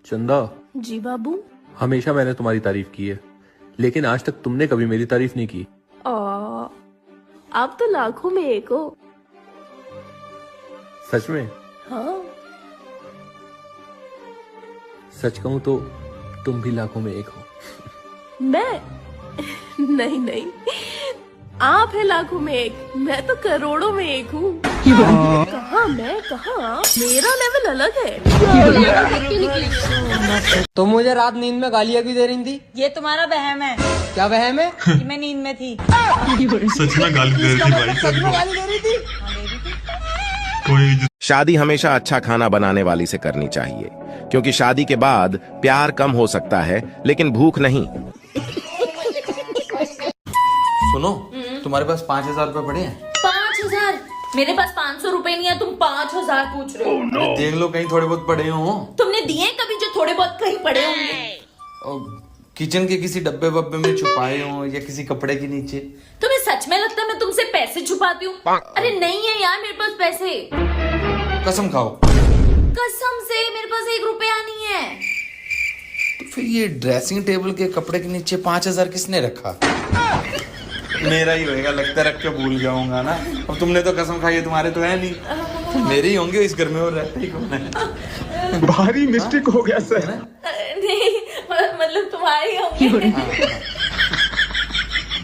चंदा, जी बाबू। हमेशा मैंने तुम्हारी तारीफ की है, लेकिन आज तक तुमने कभी मेरी तारीफ नहीं की। आप तो लाखों में एक हो। सच में? हाँ। सच कहूं तो तुम भी लाखों में एक हो। मैं नहीं नहीं, आप है लाखों में एक, मैं तो करोड़ों में एक हूँ। कहाँ मैं, कहाँ आप? मेरा लेवल अलग है। तुम मुझे रात नींद में गालियाँ क्यों दे रही थी? ये तुम्हारा वहम है। क्या वहम है? कि मैं नींद में थी। सच में गाली दे रही थी भाई, सच में गाली दे रही थी? कोई शादी हमेशा अच्छा खाना बनाने वाली से करनी चाहिए, क्योंकि शादी के बाद प्यार कम हो सकता है लेकिन भूख नहीं। सुनो, तुम्हारे पास 5,000 रुपए पड़े हैं? 5,000? मेरे पास 500 रुपए नहीं है, तुम 5,000 पूछ रहे हो। देख लो कहीं थोड़े बहुत पड़े हो। तुमने दिए कभी जो थोड़े बहुत कहीं पड़े होंगे? किचन के किसी डब्बे वब्बे में छुपाए हो या किसी कपड़े के नीचे। तुम्हें सच में लगता है मैं तुमसे पैसे छुपाती हूँ? अरे नहीं है यार मेरे पास पैसे। कसम खाओ। कसम से मेरे पास 1 रुपया नहीं है। तो फिर ये ड्रेसिंग टेबल के कपड़े के नीचे 5,000 किसने रखा? मेरा ही होएगा, लगता रख के भूल जाऊंगा ना। अब तुमने तो कसम खाई है, तुम्हारे तो है नहीं, मेरे ही होंगे इस घर में, और रहता ही कौन है? भारी मिस्टेक हो गया सर। नहीं मतलब तुम्हारे होंगे।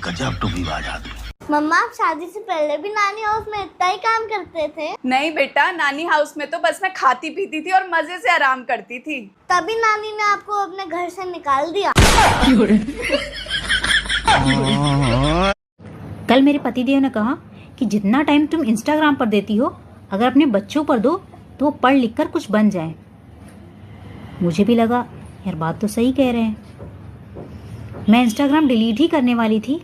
गजब टूबी बाज आदमी। मम्मा, आप शादी से पहले भी नानी हाउस में इतना ही काम करते थे? नहीं बेटा, नानी हाउस में तो बस मैं खाती पीती थी और मजे से आराम करती थी। तभी नानी ने आपको अपने घर से निकाल दिया। कल मेरे पतिदेव ने कहा कि जितना टाइम तुम इंस्टाग्राम पर देती हो, अगर अपने बच्चों पर दो तो वो पढ़ लिख कर कुछ बन जाए। मुझे भी लगा यार बात तो सही कह रहे हैं। मैं इंस्टाग्राम डिलीट ही करने वाली थी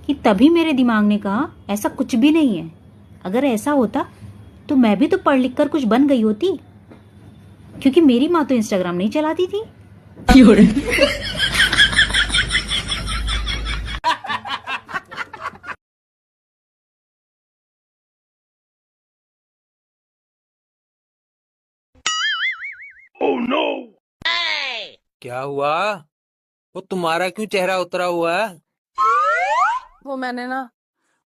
कि तभी मेरे दिमाग ने कहा ऐसा कुछ भी नहीं है। अगर ऐसा होता तो मैं भी तो पढ़ लिख कर कुछ बन गई होती, क्योंकि मेरी माँ तो इंस्टाग्राम नहीं चलाती थी। Oh no! क्या हुआ? वो तुम्हारा क्यों चेहरा उतरा हुआ है? वो मैंने ना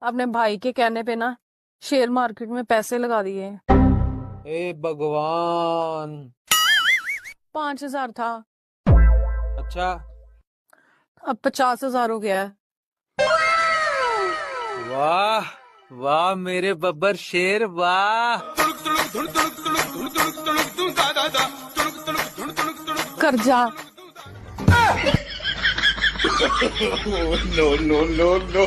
अपने भाई के कहने पे ना शेयर मार्केट में पैसे लगा दिए। ए भगवान! 5,000 था, अच्छा। अब 50,000 हो गया है। वाह वाह मेरे बब्बर शेर, वाह। कर्जा। No no no no.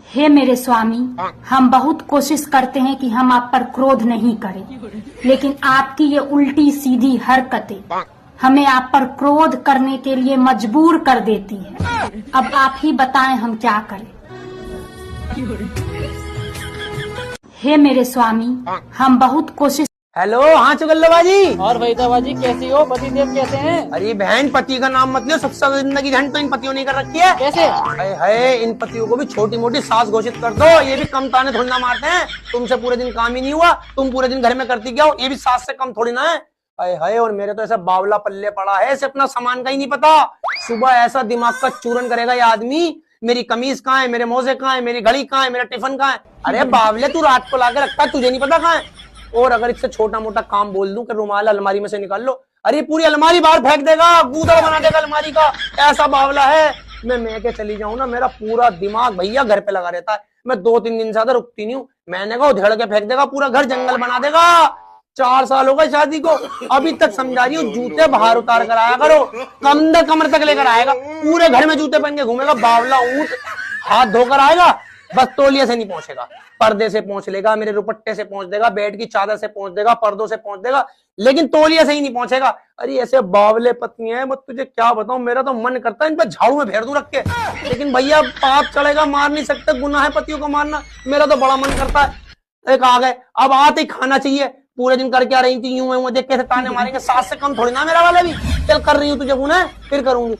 हे मेरे स्वामी, हम बहुत कोशिश करते हैं कि हम आप पर क्रोध नहीं करें, लेकिन आपकी ये उल्टी सीधी हरकतें हमें आप पर क्रोध करने के लिए मजबूर कर देती हैं। अब आप ही बताएं हम क्या करें। हे मेरे स्वामी, हम बहुत कोशिश। हेलो, हाँ चुगल्लोबाजी। और वहीदाबाजी कैसी हो? पतिदेव कैसे हैं? अरे बहन, पति का नाम मत लो, सबसे ज्यादा जिंदगी झंड तो इन पतियों ने कर रखी है। कैसे? है इन पतियों को भी छोटी मोटी सास घोषित कर दो, ये भी कम ताने थोड़ी ना मारते हैं। तुमसे पूरे दिन काम ही नहीं हुआ, तुम पूरे दिन घर में करती क्या हो, ये भी सास से कम थोड़ी ना है। हाय, और मेरे तो ऐसा बावला पल्ले पड़ा है, इसे अपना सामान का ही नहीं पता। सुबह ऐसा दिमाग का चूरन करेगा ये आदमी, मेरी कमीज कहाँ है, मेरे मोजे कहाँ है, मेरी घड़ी कहाँ है, मेरा टिफिन कहाँ है। अरे बावले, तू रात को लाके रखता है, तुझे नहीं पता कहाँ है। और अगर इससे छोटा मोटा काम बोल दूं कि रुमाल अलमारी में से निकाल लो, अरे पूरी अलमारी बाहर फेंक देगा, गूदड़ बना देगा अलमारी का। ऐसा बावला है। मैं के चली जाऊं ना, मेरा पूरा दिमाग भैया घर पे लगा रहता है। मैं 2-3 दिन से ज्यादा रुकती नहीं हूँ। मैंने कहा उधेड़ के फेंक देगा, पूरा घर जंगल बना देगा। 4 साल हो गए शादी को, अभी तक समझा रही हूँ जूते बाहर उतार कर आया करो, कमर तक लेकर आएगा, पूरे घर में जूते पहन के घूमेगा। बावला ऊंट हाथ धोकर आएगा, बस तौलिए से नहीं पहुंचेगा, पर्दे से पहुंच लेगा, मेरे दुपट्टे से पहुंच देगा, बेड की चादर से पहुंच देगा, पर्दों से पहुंच देगा, लेकिन तौलिए से ही नहीं पहुंचेगा। अरे ऐसे बावले पत्नी है, मैं तुझे क्या बताऊं, मेरा तो मन करता है इन पर झाड़ू में फेर दूं रख के, लेकिन भैया पाप चढ़ेगा, मार नहीं सकते, गुनाह है पतियों को मारना। मेरा तो बड़ा मन करता है। एक आ गए, अब आते ही खाना चाहिए, पूरे दिन करके आ रही थी, यूं देख कैसे ताने मारेंगे, सास से कम थोड़ी ना मेरा वाला भी। चल कर रही हूँ तुझे गुनाह, फिर करूंगी।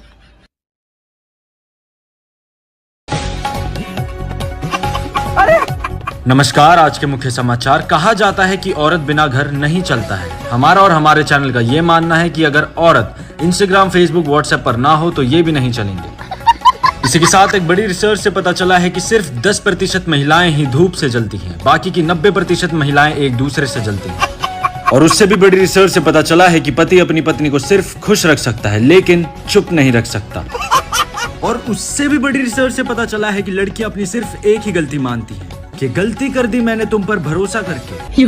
नमस्कार, आज के मुख्य समाचार। कहा जाता है कि औरत बिना घर नहीं चलता है। हमारा और हमारे चैनल का ये मानना है कि अगर औरत इंस्टाग्राम, फेसबुक, व्हाट्सएप पर ना हो तो ये भी नहीं चलेंगे। इसी के साथ एक बड़ी रिसर्च से पता चला है कि सिर्फ 10% महिलाएं ही धूप से जलती हैं, बाकी की 90% महिलाएं एक दूसरे से जलती हैं। और उससे भी बड़ी रिसर्च से पता चला है कि पति अपनी पत्नी को सिर्फ खुश रख सकता है लेकिन चुप नहीं रख सकता। और उससे भी बड़ी रिसर्च से पता चला है कि लड़कियां अपनी सिर्फ एक ही गलती मानती हैं कि गलती कर दी मैंने तुम पर भरोसा करके।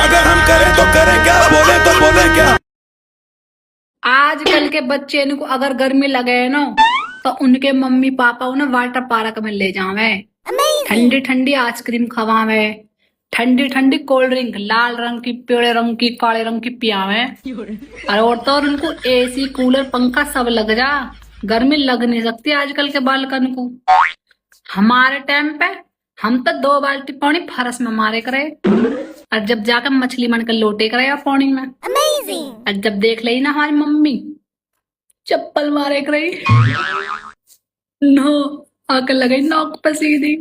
अगर हम करें तो करें क्या, बोले तो बोले क्या। आजकल के बच्चे इनको अगर गर्मी लगे ना तो उनके मम्मी पापा उन्हें वाटर पार्क में ले जावे, ठंडी ठंडी आइसक्रीम खवावे, ठंडी ठंडी कोल्ड ड्रिंक लाल रंग की, पीले रंग की, काले रंग की पियावे। और तो और उनको एसी, कूलर, पंखा सब लग जा, गर्मी लग नहीं सकती आजकल के बालकन को। हमारे टाइम पे हम तो 2 बाल्टी पानी फरस में मारे करे और जब जाकर मछली मन कर लोटे करे पानी में। और जब देख ली ना हमारी मम्मी चप्पल मारे करे नो आकर लगे नाक पे सीधी।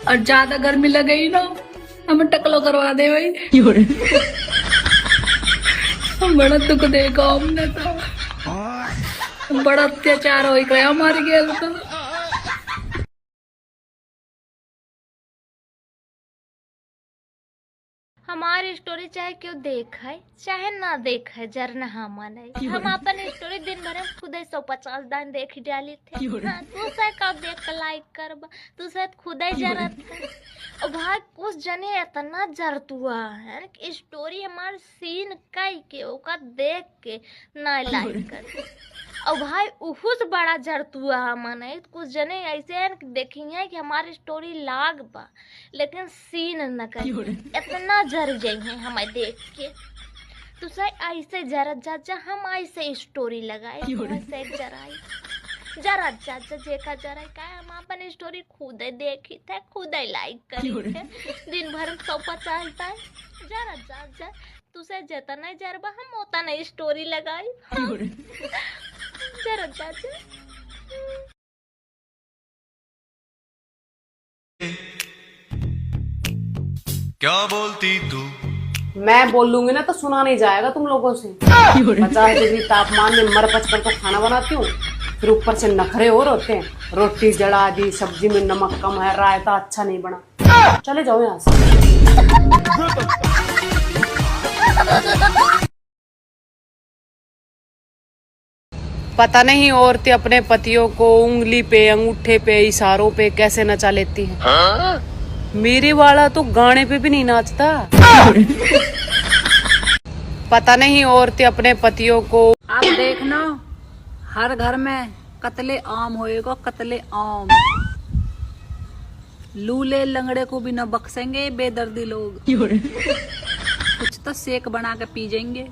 और ज्यादा गर्मी लगे ना हमें टकलो करवा दे भाई। बड़ा दुख देगा हमने तो, बड़ा अत्याचार हो गया हमारी गेल तो। हमारी स्टोरी चाहे क्यों देखे चाहे ना देखे जरना माने, हम अपन स्टोरी दिन भर में खुद 150 दान देख डाली थे। हाँ, तू से कब देख कर लाइक करबा, तू से खुद ही जरत है। और भाई कुछ जने इतना जरतुआ है कि स्टोरी हमारे सीन कई के ओका देख के ना लाइक कर। और भाई उहू से बड़ा जरतुआ माने कुछ जने ऐसे हैं कि देखिए कि हमारी स्टोरी लाग बा लेकिन सीन न करिए, इतना जर जाइए हमें देख के। तो सही ऐसे जरत जा हम ऐसे स्टोरी लगाए, ऐसे जराई जरत जा जेका जराई का हम अपन स्टोरी खुद ही देखी थे, खुद ही लाइक करी थे। दिन भर में 150 था जरत जा तुसे जितना जरबा हम उतना स्टोरी लगाई। हाँ। जरत जा क्या बोलती तू? मैं बोल लूंगी ना तो सुना नहीं जाएगा तुम लोगों से। 50 डिग्री तापमान में मर पच कर तो खाना बनाती हूँ, फिर ऊपर से नखरे और होते हैं, रोटी जला दी, सब्जी में नमक कम है, रायता अच्छा नहीं बना। चले जाओ यहाँ से। पता नहीं औरतें अपने पतियों को उंगली पे, अंगूठे पे, इशारों पे कैसे नचा लेती हैं। मेरे वाला तो गाने पे भी नहीं नाचता। पता नहीं औरतें अपने पतियों को। आप देखना हर घर में कतले आम होएगा, कतले आम। लूले लंगड़े को भी न बख्शेंगे बेदर्दी लोग। कुछ तो सेक बना के पी जाएंगे।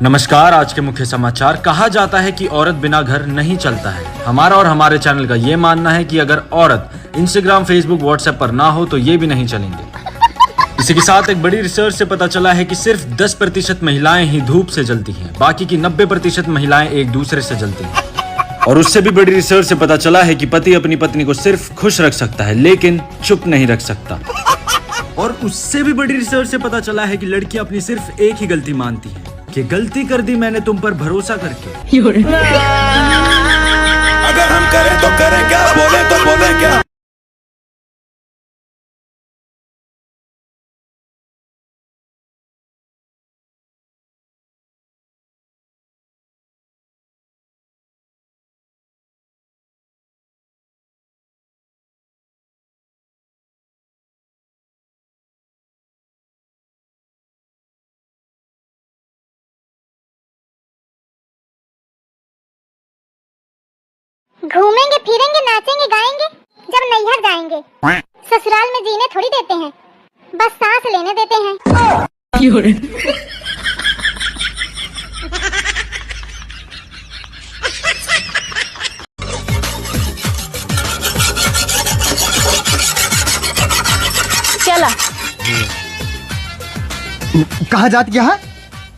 नमस्कार, आज के मुख्य समाचार। कहा जाता है कि औरत बिना घर नहीं चलता है। हमारा और हमारे चैनल का ये मानना है कि अगर औरत इंस्टाग्राम, फेसबुक, व्हाट्सएप पर ना हो तो ये भी नहीं चलेंगे। इसी के साथ एक बड़ी रिसर्च से पता चला है कि सिर्फ 10% महिलाएं ही धूप से जलती हैं, बाकी की 90% महिलाएं एक दूसरे से जलती हैं। और उससे भी बड़ी रिसर्च से पता चला है कि पति अपनी पत्नी को सिर्फ खुश रख सकता है लेकिन चुप नहीं रख सकता। और उससे भी बड़ी रिसर्च से पता चला है कि लड़कियां अपनी सिर्फ एक ही गलती मानती हैं कि गलती कर दी मैंने तुम पर भरोसा करके। अगर हम करें तो करें क्या, बोले तो बोले क्या। घूमेंगे फिरेंगे नाचेंगे गाएंगे जब नैहर जाएंगे। ससुराल में जीने थोड़ी देते हैं, बस सांस लेने देते हैं। चला कहाँ जाती है?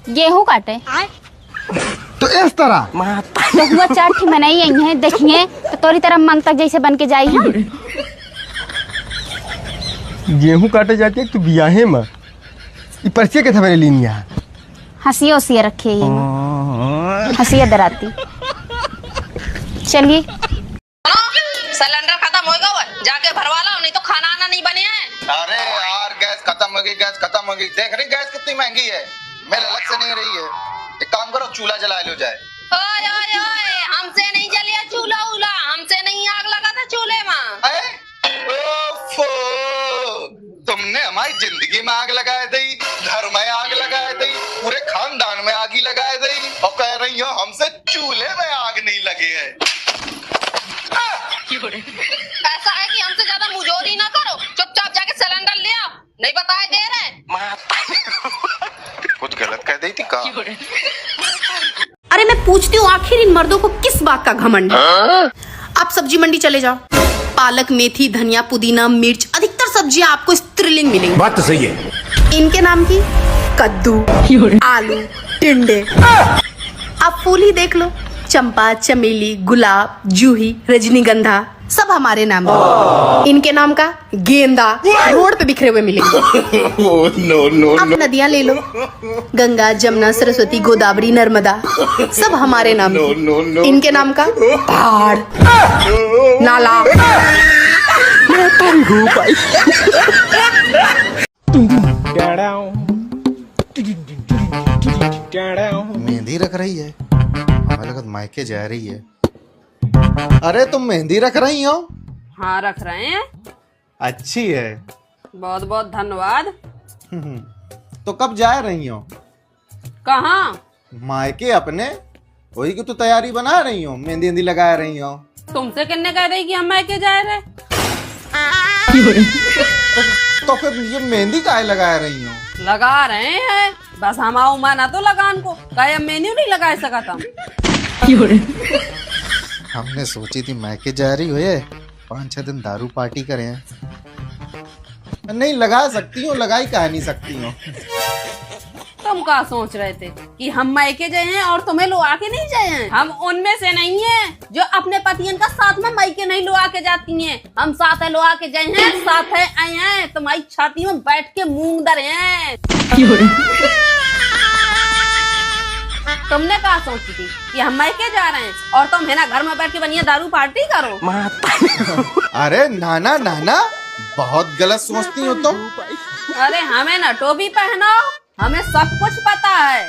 गेहूं काटे। तो तो इस तरह तो हुआ 4 थी मनाई आई है, देखिए तो तोरी तरह मंग तक जैसे बन के जाई है। गेहूं काटे जाती है तो बियाहे में ये पर्चे के थमेरे लीनिया हंसिया उसिया रखे ये हंसिया डराती। चलिए सिलेंडर खत्म हो गया, जाके भरवा लो, नहीं तो खाना आना नहीं बने हैं। अरे यार गैस खत्म हो गई, गैस खत्म हो गई। देख रही गैस कितनी महंगी है, मेरे अलग से नहीं रही है। एक काम करो, चूल्हा जला लो जाए। ओए ओए ओए, हमसे नहीं जलिया चूल्हा उला, हमसे नहीं आग लगा था चूल्हे में। तुमने हमारी जिंदगी में आग लगाए दी, घर में आग लगाए दी, पूरे खानदान में आग ही लगाए दी, और कह रही हो हमसे चूल्हे में आग नहीं लगी है। ऐसा है कि हमसे ज्यादा मुजोरी ना करो, चुपचाप जाके सिलेंडर ले आओ, नहीं बताए दे रहे। कुछ गलत कह दी थी का? अरे मैं पूछती हूँ, आखिर इन मर्दों को किस बात का घमंड है? आप सब्जी मंडी चले जाओ, पालक, मेथी, धनिया, पुदीना, मिर्च, अधिकतर सब्जियां आपको स्त्रीलिंग मिलेंगी। बात तो सही है। इनके नाम की कद्दू, आलू, टिंडे। आप फूल ही देख लो, चंपा, चमेली, गुलाब, जूही, रजनीगंधा, सब हमारे नाम है। इनके नाम का गेंदा रोड पे बिखरे हुए मिलेंगे। आप नदियां ले लो, गंगा, जमुना, सरस्वती, गोदावरी, नर्मदा, सब हमारे नाम है। इनके नाम का पहाड़, नाला। मेहंदी रख रही है, हमें लगा मायके जा रही है। अरे तुम मेहंदी रख रही हो? हाँ रख रहे हैं। अच्छी है, बहुत बहुत धन्यवाद। तो कब जा रही हो? कहाँ? मायके अपने। वही की तो तैयारी बना रही हो, मेहंदी मेहंदी लगा रही हो। तुमसे किन्ने कह रही कि हम मायके जा रहे? तो फिर ये मेहंदी काहे लगा रही हो? लगा रहे हैं, बस हम आओ माना तो लगान को, कहे मेन्यू नहीं लगा सका था। हमने सोची थी मायके जा रही हो, ये 5-6 दिन दारू पार्टी करें। नहीं लगा सकती हो, लगाई कहा नहीं सकती हो। तुम क्या सोच रहे थे कि हम मायके जाए हैं और तुम्हें लो आके नहीं जाए हैं? हम उनमें से नहीं हैं जो अपने पतियन का साथ में मायके नहीं लो आके जाती हैं। हम साथ है लो आके जाए हैं, साथ है आए हैं, तुम्हारी छाती में बैठ के मूंग दर हैं। तुमने कहा सोची थी कि हम मायके जा रहे हैं और तुम है ना घर में बैठ के बनिया दारू पार्टी करो? अरे नाना नाना, बहुत गलत सोचती हो तुम। अरे हमें ना टोपी पहनाओ, हमें सब कुछ पता है।